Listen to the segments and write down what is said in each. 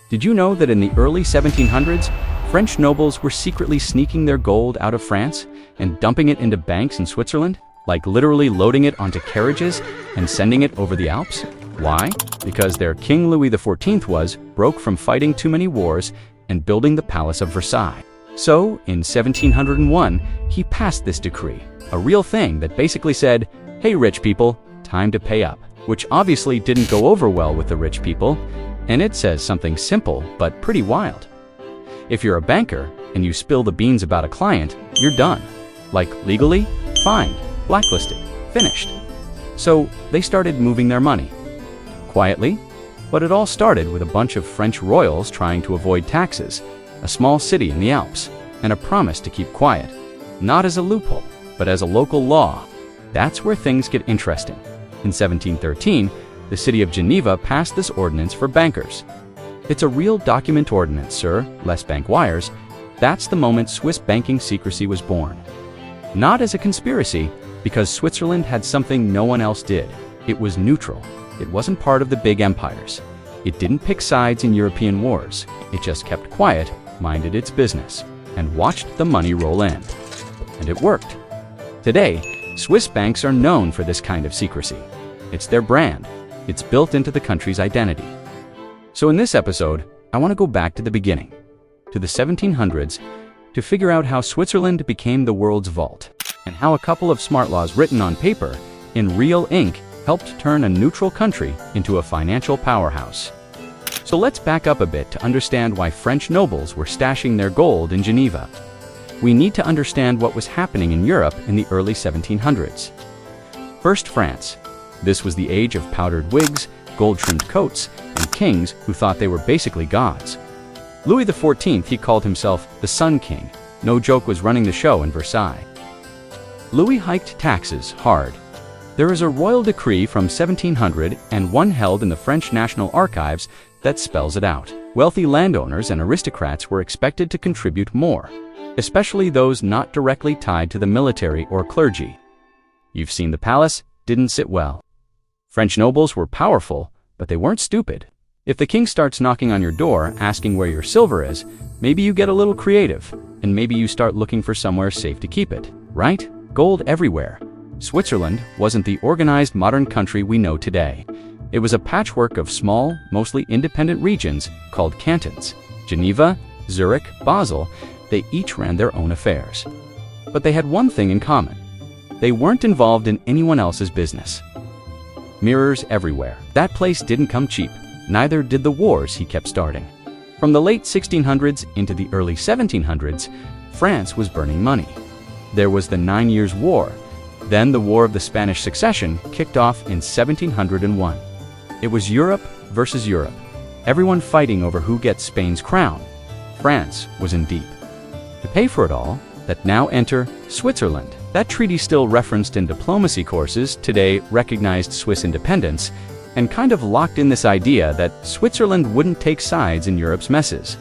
Did you know that in the early 1700s, French nobles were secretly sneaking their gold out of France and dumping it into banks in Switzerland? Like literally loading it onto carriages and sending it over the Alps? Why? Because their King Louis XIV was broke from fighting too many wars and building the Palace of Versailles. So, in 1701, he passed this decree, a real thing that basically said, hey rich people, time to pay up. Which obviously didn't go over well with the rich people, and it says something simple but pretty wild. If you're a banker and you spill the beans about a client, you're done. Like legally, fined, blacklisted, finished. So they started moving their money. Quietly, but it all started with a bunch of French royals trying to avoid taxes, a small city in the Alps, and a promise to keep quiet. Not as a loophole, but as a local law. That's where things get interesting. In 1713, the city of Geneva passed this ordinance for bankers. It's a real document ordinance, sir, less bank wires. That's the moment Swiss banking secrecy was born. Not as a conspiracy, because Switzerland had something no one else did. It was neutral. It wasn't part of the big empires. It didn't pick sides in European wars. It just kept quiet, minded its business, and watched the money roll in. And it worked. Today, Swiss banks are known for this kind of secrecy. It's their brand. It's built into the country's identity. So in this episode, I want to go back to the beginning, to the 1700s, to figure out how Switzerland became the world's vault, and how a couple of smart laws written on paper, in real ink, helped turn a neutral country into a financial powerhouse. So let's back up a bit to understand why French nobles were stashing their gold in Geneva. We need to understand what was happening in Europe in the early 1700s. First, France. This was the age of powdered wigs, gold-trimmed coats, and kings who thought they were basically gods. Louis XIV, he called himself the Sun King. No joke, was running the show in Versailles. Louis hiked taxes hard. There is a royal decree from 1700 and one held in the French National Archives that spells it out. Wealthy landowners and aristocrats were expected to contribute more, especially those not directly tied to the military or clergy. You've seen the palace, didn't sit well. French nobles were powerful, but they weren't stupid. If the king starts knocking on your door asking where your silver is, maybe you get a little creative, and maybe you start looking for somewhere safe to keep it, right? Gold everywhere. Switzerland wasn't the organized modern country we know today. It was a patchwork of small, mostly independent regions called cantons. Geneva, Zurich, Basel, they each ran their own affairs. But they had one thing in common. They weren't involved in anyone else's business. Mirrors everywhere. That place didn't come cheap. Neither did the wars he kept starting. From the late 1600s into the early 1700s, France was burning money. There was the 9 Years' War. Then the War of the Spanish Succession kicked off in 1701. It was Europe versus Europe, everyone fighting over who gets Spain's crown. France was in deep. To pay for it all, that now enter Switzerland. That treaty still referenced in diplomacy courses today recognized Swiss independence and kind of locked in this idea that Switzerland wouldn't take sides in Europe's messes.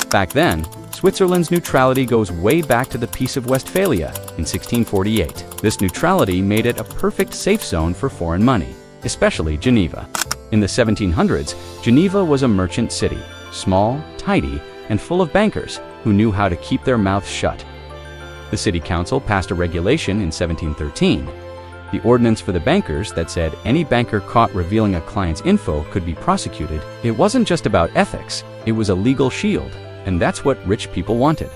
Back then, Switzerland's neutrality goes way back to the Peace of Westphalia in 1648. This neutrality made it a perfect safe zone for foreign money, especially Geneva. In the 1700s, Geneva was a merchant city, small, tidy, and full of bankers who knew how to keep their mouths shut. The city council passed a regulation in 1713, the ordinance for the bankers that said any banker caught revealing a client's info could be prosecuted. It wasn't just about ethics, it was a legal shield, and that's what rich people wanted.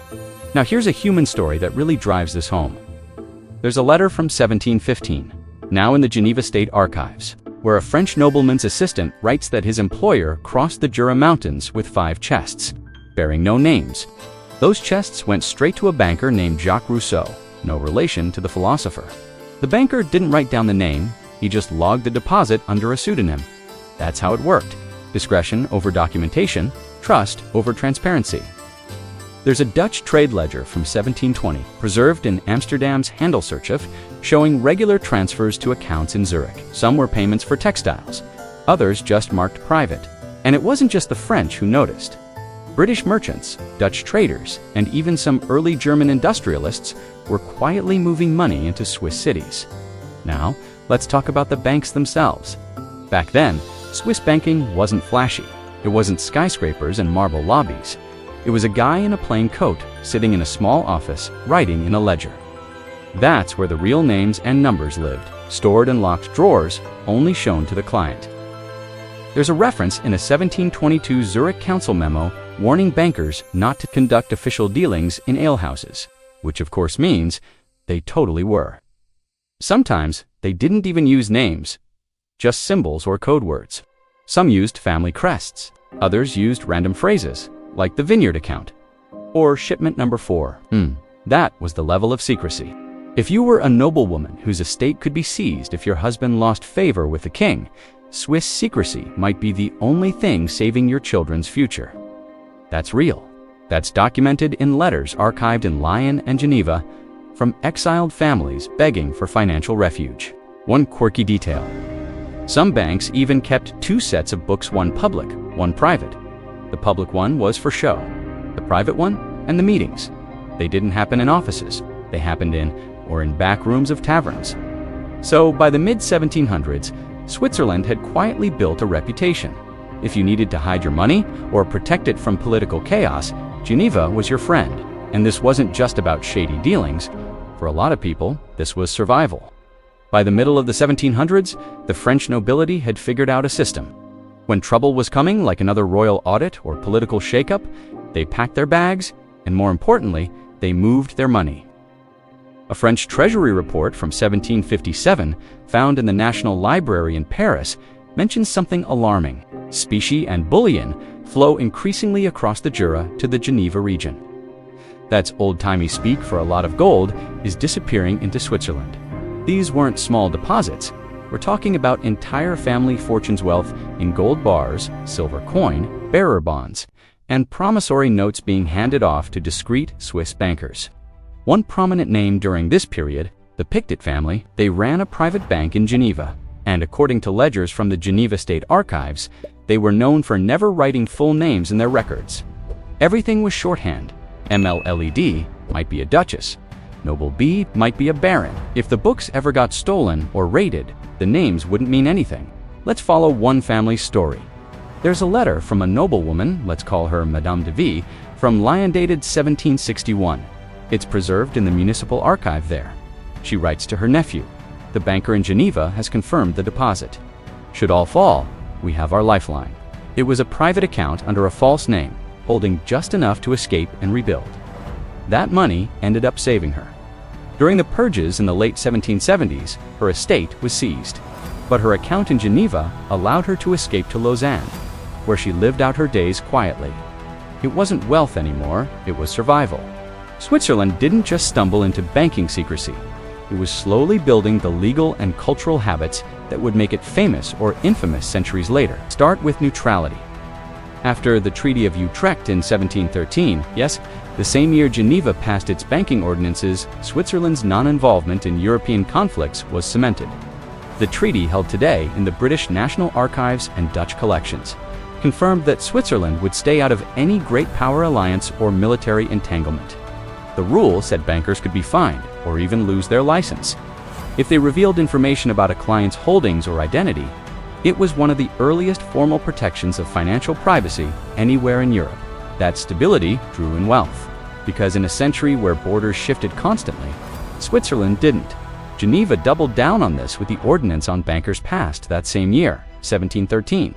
Now here's a human story that really drives this home. There's a letter from 1715, now in the Geneva State Archives, where a French nobleman's assistant writes that his employer crossed the Jura Mountains with 5 chests, bearing no names. Those chests went straight to a banker named Jacques Rousseau, no relation to the philosopher. The banker didn't write down the name, he just logged the deposit under a pseudonym. That's how it worked. Discretion over documentation, trust over transparency. There's a Dutch trade ledger from 1720, preserved in Amsterdam's Handelsarchief, showing regular transfers to accounts in Zurich. Some were payments for textiles, others just marked private. And it wasn't just the French who noticed. British merchants, Dutch traders, and even some early German industrialists were quietly moving money into Swiss cities. Now, let's talk about the banks themselves. Back then, Swiss banking wasn't flashy. It wasn't skyscrapers and marble lobbies. It was a guy in a plain coat, sitting in a small office, writing in a ledger. That's where the real names and numbers lived, stored in locked drawers, only shown to the client. There's a reference in a 1722 Zurich council memo warning bankers not to conduct official dealings in alehouses, which of course means they totally were. Sometimes they didn't even use names, just symbols or code words. Some used family crests, others used random phrases, like the vineyard account, or shipment number 4. That was the level of secrecy. If you were a noblewoman whose estate could be seized if your husband lost favor with the king, Swiss secrecy might be the only thing saving your children's future. That's real. That's documented in letters archived in Lyon and Geneva from exiled families begging for financial refuge. One quirky detail. Some banks even kept 2 sets of books, one public, one private. The public one was for show. The private one and the meetings. They didn't happen in offices. They happened in back rooms of taverns. So by the mid-1700s, Switzerland had quietly built a reputation. If you needed to hide your money or protect it from political chaos, Geneva was your friend. And this wasn't just about shady dealings. For a lot of people, this was survival. By the middle of the 1700s, the French nobility had figured out a system. When trouble was coming, like another royal audit or political shakeup, they packed their bags, and more importantly, they moved their money. A French treasury report from 1757, found in the National Library in Paris, mentions something alarming. Specie and bullion flow increasingly across the Jura to the Geneva region. That's old-timey speak for a lot of gold is disappearing into Switzerland. These weren't small deposits. We're talking about entire family fortunes' wealth in gold bars, silver coin, bearer bonds, and promissory notes being handed off to discreet Swiss bankers. One prominent name during this period, the Pictet family, they ran a private bank in Geneva, and according to ledgers from the Geneva State Archives, they were known for never writing full names in their records. Everything was shorthand. MLLED might be a duchess. Noble B might be a baron. If the books ever got stolen or raided, the names wouldn't mean anything. Let's follow one family's story. There's a letter from a noblewoman, let's call her Madame de V, from Lyon dated 1761. It's preserved in the municipal archive there. She writes to her nephew. The banker in Geneva has confirmed the deposit. Should all fall, we have our lifeline. It was a private account under a false name, holding just enough to escape and rebuild. That money ended up saving her. During the purges in the late 1770s, her estate was seized, but her account in Geneva allowed her to escape to Lausanne, where she lived out her days quietly. It wasn't wealth anymore, it was survival. Switzerland didn't just stumble into banking secrecy. It was slowly building the legal and cultural habits that would make it famous or infamous centuries later. Start with neutrality. After the Treaty of Utrecht in 1713, yes, the same year Geneva passed its banking ordinances, Switzerland's non-involvement in European conflicts was cemented. The treaty, held today in the British National Archives and Dutch collections, confirmed that Switzerland would stay out of any great power alliance or military entanglement. The rule said bankers could be fined or even lose their license if they revealed information about a client's holdings or identity. It was one of the earliest formal protections of financial privacy anywhere in Europe. That stability drew in wealth, because in a century where borders shifted constantly, Switzerland didn't. Geneva doubled down on this with the ordinance on bankers passed that same year, 1713.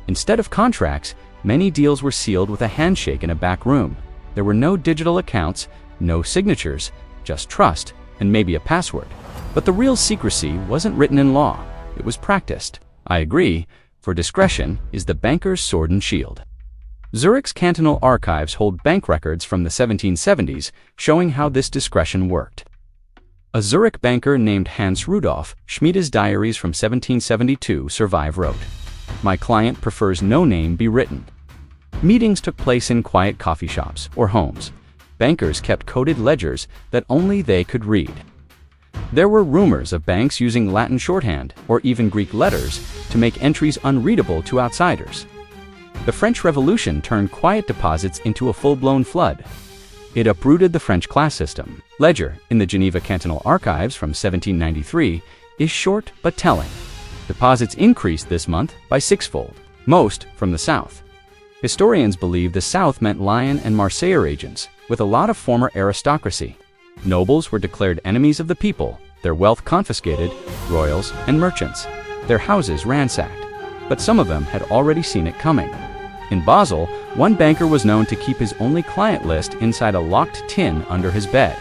Instead of contracts, many deals were sealed with a handshake in a back room. There were no digital accounts, no signatures, just trust, and maybe a password. But the real secrecy wasn't written in law, it was practiced. I agree, for discretion is the banker's sword and shield. Zurich's cantonal archives hold bank records from the 1770s showing how this discretion worked. A Zurich banker named Hans Rudolf Schmiede's diaries from 1772 survive wrote, "My client prefers no name be written." Meetings took place in quiet coffee shops or homes. Bankers kept coded ledgers that only they could read. There were rumors of banks using Latin shorthand or even Greek letters to make entries unreadable to outsiders. The French Revolution turned quiet deposits into a full-blown flood. It uprooted the French class system. Ledger in the Geneva Cantonal Archives from 1793 is short but telling. Deposits increased this month by 6-fold, most from the south. Historians believe the South meant Lyon and Marseille regions, with a lot of former aristocracy. Nobles were declared enemies of the people, their wealth confiscated, royals and merchants, their houses ransacked. But some of them had already seen it coming. In Basel, one banker was known to keep his only client list inside a locked tin under his bed.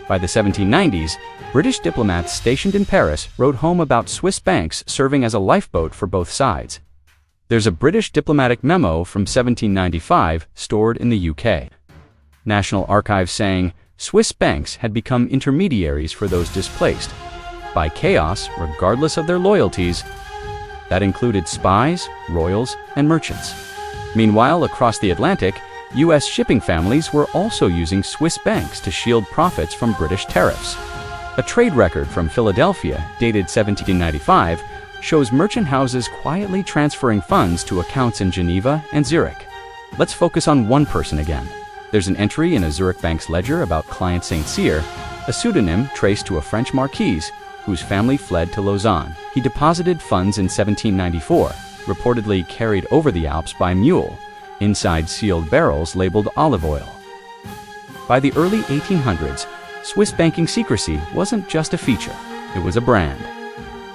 By the 1790s, British diplomats stationed in Paris wrote home about Swiss banks serving as a lifeboat for both sides. There's a British diplomatic memo from 1795 stored in the UK. National Archives saying, Swiss banks had become intermediaries for those displaced by chaos regardless of their loyalties. That included spies, royals, and merchants. Meanwhile, across the Atlantic, U.S. shipping families were also using Swiss banks to shield profits from British tariffs. A trade record from Philadelphia, dated 1795, shows merchant houses quietly transferring funds to accounts in Geneva and Zurich. Let's focus on one person again. There's an entry in a Zurich bank's ledger about client St. Cyr, a pseudonym traced to a French marquis whose family fled to Lausanne. He deposited funds in 1794, reportedly carried over the Alps by mule, inside sealed barrels labeled olive oil. By the early 1800s, Swiss banking secrecy wasn't just a feature, it was a brand.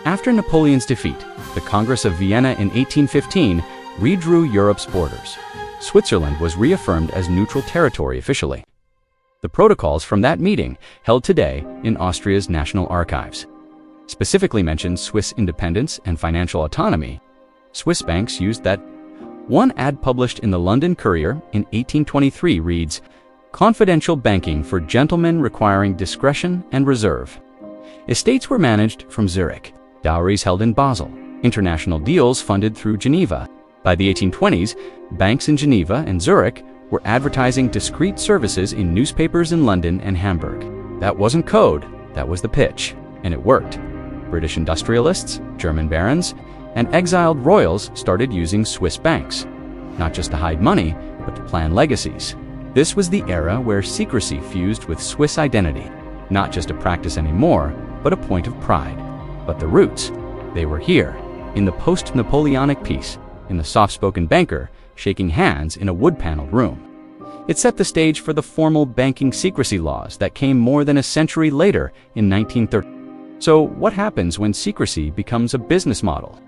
After Napoleon's defeat, the Congress of Vienna in 1815 redrew Europe's borders. Switzerland was reaffirmed as neutral territory officially. The protocols from that meeting held today in Austria's National Archives specifically mentioned Swiss independence and financial autonomy. Swiss banks used that. One ad published in the London Courier in 1823 reads, "Confidential banking for gentlemen requiring discretion and reserve." Estates were managed from Zurich, dowries held in Basel, international deals funded through Geneva. By the 1820s, banks in Geneva and Zurich were advertising discreet services in newspapers in London and Hamburg. That wasn't code, that was the pitch, and it worked. British industrialists, German barons, and exiled royals started using Swiss banks, not just to hide money, but to plan legacies. This was the era where secrecy fused with Swiss identity, not just a practice anymore, but a point of pride. But the roots, they were here, in the post-Napoleonic peace, in the soft-spoken banker shaking hands in a wood-paneled room. It set the stage for the formal banking secrecy laws that came more than a century later in 1930. So what happens when secrecy becomes a business model?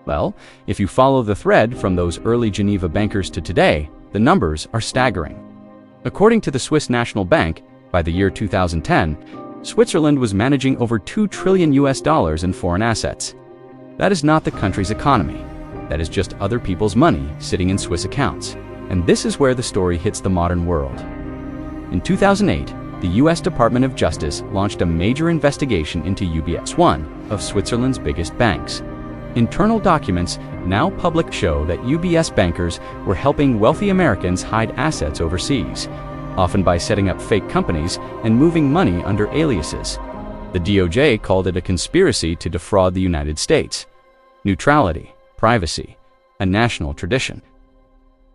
Well, if you follow the thread from those early Geneva bankers to today, the numbers are staggering. According to the Swiss National Bank, by the year 2010, Switzerland was managing over $2 trillion in foreign assets. That is not the country's economy. That is just other people's money sitting in Swiss accounts. And this is where the story hits the modern world. In 2008, the U.S. Department of Justice launched a major investigation into UBS, one of Switzerland's biggest banks. Internal documents, now public, show that UBS bankers were helping wealthy Americans hide assets overseas, often by setting up fake companies and moving money under aliases. The DOJ called it a conspiracy to defraud the United States. Neutrality, privacy, a national tradition.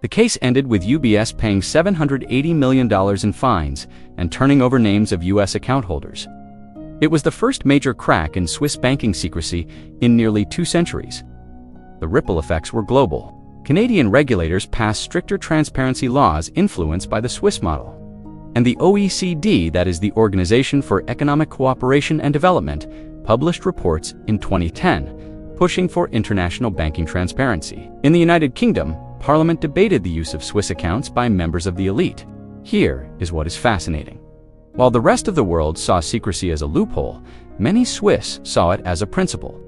The case ended with UBS paying $780 million in fines and turning over names of U.S. account holders. It was the first major crack in Swiss banking secrecy in nearly 2 centuries. The ripple effects were global. Canadian regulators passed stricter transparency laws influenced by the Swiss model. And the OECD, that is the Organization for Economic Cooperation and Development, published reports in 2010, pushing for international banking transparency. In the United Kingdom, Parliament debated the use of Swiss accounts by members of the elite. Here is what is fascinating. While the rest of the world saw secrecy as a loophole, many Swiss saw it as a principle.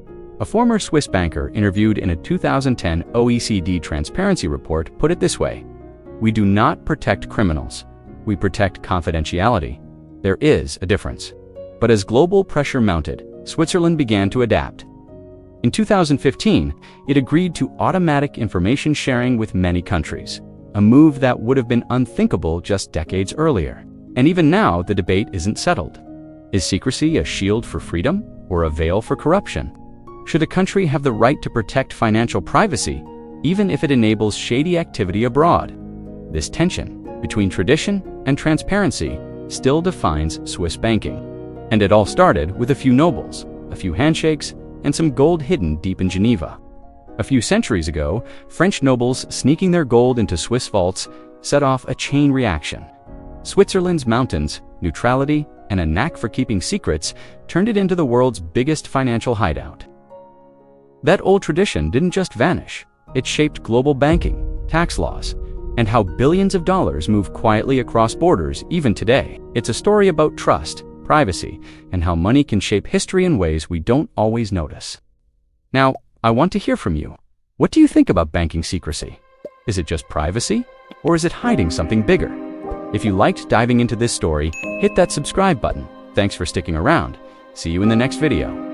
A former Swiss banker interviewed in a 2010 OECD transparency report put it this way: "We do not protect criminals. We protect confidentiality. There is a difference." But as global pressure mounted, Switzerland began to adapt. In 2015, it agreed to automatic information sharing with many countries, a move that would have been unthinkable just decades earlier. And even now, the debate isn't settled. Is secrecy a shield for freedom or a veil for corruption? Should a country have the right to protect financial privacy, even if it enables shady activity abroad? This tension between tradition and transparency still defines Swiss banking. And it all started with a few nobles, a few handshakes, and some gold hidden deep in Geneva. A few centuries ago, French nobles sneaking their gold into Swiss vaults set off a chain reaction. Switzerland's mountains, neutrality, and a knack for keeping secrets turned it into the world's biggest financial hideout. That old tradition didn't just vanish. It shaped global banking, tax laws, and how billions of dollars move quietly across borders even today. It's a story about trust, privacy, and how money can shape history in ways we don't always notice. Now, I want to hear from you. What do you think about banking secrecy? Is it just privacy, or is it hiding something bigger? If you liked diving into this story, hit that subscribe button. Thanks for sticking around. See you in the next video.